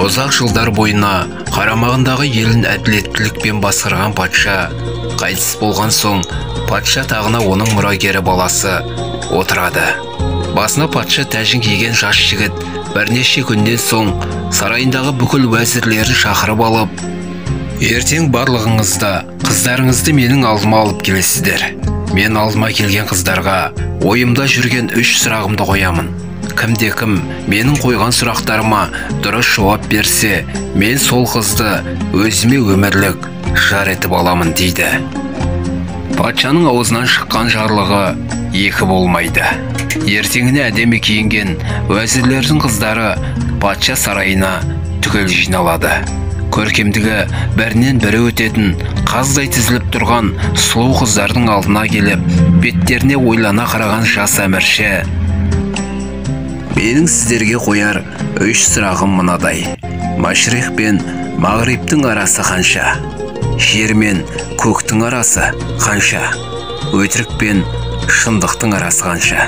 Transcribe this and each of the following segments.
Ұзақ жылдар бойына қарамағындағы елін әділеттілікпен басқарған патша қайтыс болған соң, патша тағына оның мұрагері баласы отырады. Басына патша тәжін киген жас жігіт бірнеше күннен соң сарайындағы бүкіл уәзірлерін шақырып алып, ертең барлығыңызда қыздарыңызды менің алдыма алып келесіздер. Мен алдыма келген қыздарға ойымда жүрген 3 сұрағымды қоямын. Кімде-кім менің қойған сұрақтарыма дұрыс жауап берсе, мен сол қызды өзіме өмірлік жар етіп аламын дейді. Патшаның аузынан шыққан жарлығы екі болмайды. Ертеңіне әдемі киінген уәзірлердің қыздары патша сарайына түгел жиналады. Көркемдігі бірінен бірі өтетін қаздай тізіліп тұрған сұлу қыздардың алдына келіп, беттеріне ойлана қараған жас әмірші: менің сіздерге қояр 3 сұрағым мынадай. Машрих пен Мағриптің арасы қанша? Жер мен көктің арасы қанша? Өтірік пен шындықтың арасы қанша?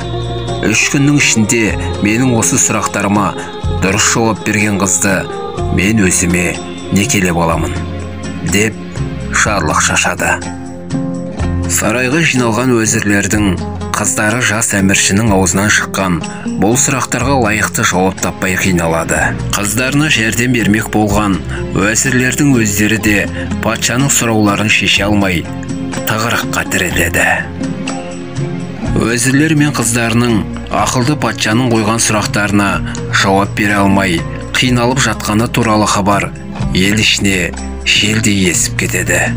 3 күннің ішінде менің осы сұрақтарыма дұрыс жауап берген қызды мен өзіме некелеп аламын, деп жарлық шашады. Сарайға жиналған уәзірлердің қыздары жас әміршінің аузынан шыққан бұл сұрақтарға лайықты жауап таппай қиналады. Қыздарына жәрдем бермек болған уәзірлердің өздері де патшаның сұрауларын шеше алмай тығырыққа тіреледі. Уәзірлер мен қыздарының ақылды патшаның қойған сұрақтарына жауап бере алмай қиналып жатқаны туралы хабар ел ішіне желдей есіп кетеді.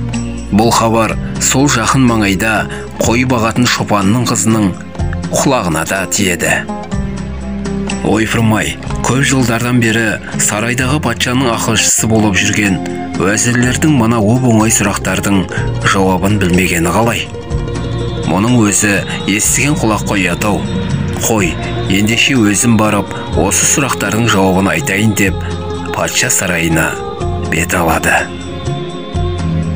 Бұл хабар сол жақын маңайда қой бағатын шопанның қызының құлағына да тиеді. Ойпырмай, көп жылдардан бері сарайдағы патшаның ақылшысы болып жүрген уәзірлердің мына оп-оңай сұрақтардың жауабын білмегені қалай? Мұның өзі естіген құлақ қоятау. Қой, ендеше өзім барып, осы сұрақтардың жауабын айтайын деп, патша сарайына бет алады.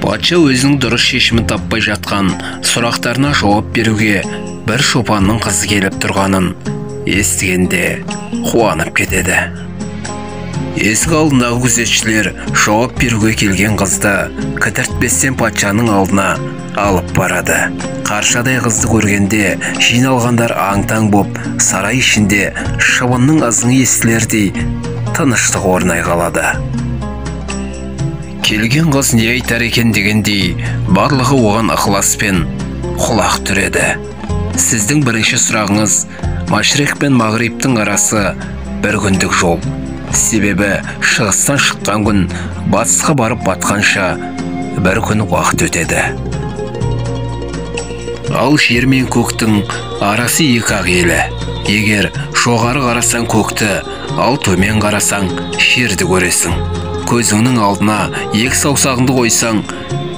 Патша өзінің дұрыс шешімін таппай жатқан сұрақтарына жауап беруге бір шопанның қызы келіп тұрғанын естігенде қуанып кетеді. Есік алдындағы күзетшілер жауап беруге келген қызды кідіртпестен патшаның алдына алып барады. Қаршадай қызды көргенде жиналғандар аң-таң боп, сарай ішінде шыбынның ызыңы естілердей тыныштық орнай қалады. Келген қыз не айтар екен дегендей, барлығы оған ықыласпен құлақ түреді. Сіздің бірінші сұрағыңыз Машрих пен Мағриптің арасы бір күндік жол. Себебі шығыстан шыққан күн батысқа барып батқанша бір күн уақыт өтеді. Ал жер мен көктің арасы екі ақ елі. Егер жоғары қарасаң көкті, ал төмен қарасаң жерді көресің. Көзіңнің алдына екі саусағыңды қойсаң,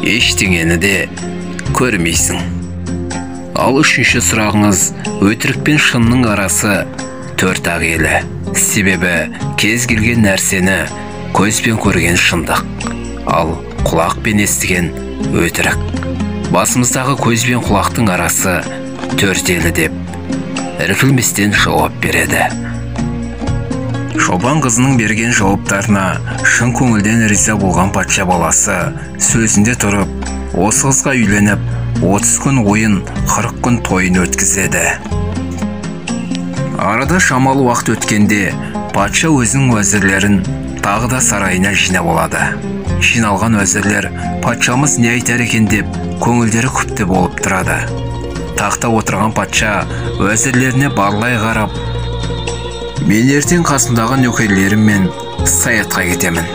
ештеңені де көрмейсің. Ал үшінші сұрағыңыз өтірік пен шынның арасы 4 ақ елі. Себебі кез келген нәрсені көзбен көрген шындық, ал құлақпен естіген өтірік. Басымыздағы көз бен құлақтың арасы 4 елі деп іркілместен жауап береді. Шопан қызының берген жауаптарына шын көңілден риза болған патша баласы сөзінде тұрып, осы қызға үйленіп, 30 күн ойын, 40 күн тойын өткізеді. Арада шамалы уақыт өткенде, патша өзінің уәзірлерін тағы да сарайына жинап алады. Жиналған уәзірлер патшамыз не айтар екен деп көңілдері күпті болып тұрады. Тақта отырған патша уәзірлеріне барлай қарап: мен ертең қасындағы нөкерлеріммен саятқа кетемін.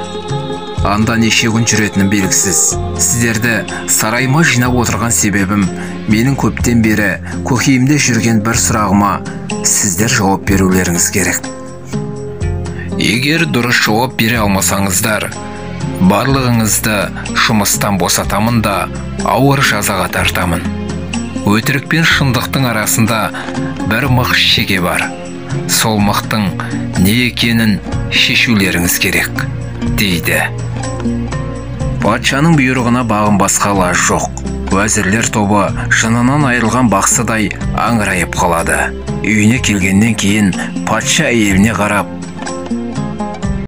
Анда неше күн жүретінім белгісіз. Сіздерді сарайыма жинап отырған себебім, менің көптен бері көкейімде жүрген бір сұрағыма сіздер жауап берулеріңіз керек. Егер дұрыс жауап бере алмасаңыздар, барлығыңызды жұмыстан босатамын да ауыр жазаға тартамын. Өтірік пен шындықтың арасында бір мық шеге бар. Сол мықтың не екенін шешулеріңіз керек, дейді. Патшаның бұйрығына бағынбасқа лаж жоқ. Уәзірлер тобы жынынан айырылған бақсыдай аңырайып қалады. Үйіне келгеннен кейін патша әйеліне қарап: